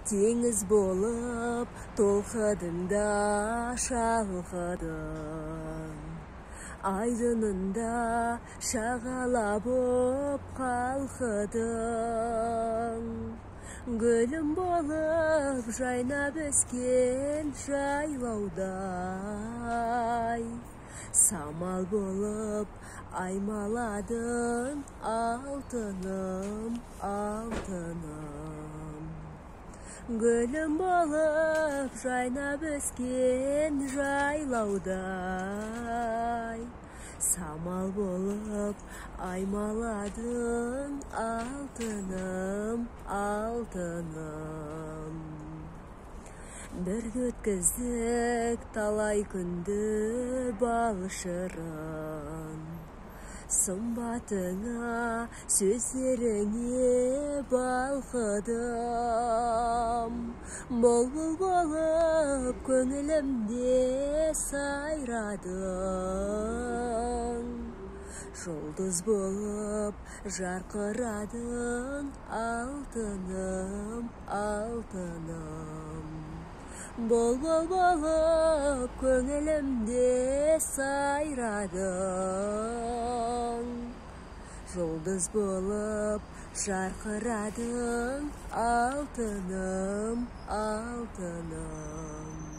Tеңіз болып толқыдыңда шалқыдың, айдынында шағала боп қалқыдың. Гүлім болып жайнап өскен жайлаудай, самал болып аймаладың алтыным, алтыным. Гүлім болып жайнап өскен жайлаудай, самал болып аймаладың алтыным, алтыным. Бірге өткіздік талай күнді бал шырын, сымбатыңа сөздеріңе балқыдым. Бұлбұл болып көңілімде сайрадың, жұлдыз болып жарқырадың алтыным, алтыным. Бұлбұл болып көңілімде сайрадың, жұлдыз болып жарқырадың алтыным, алтыным.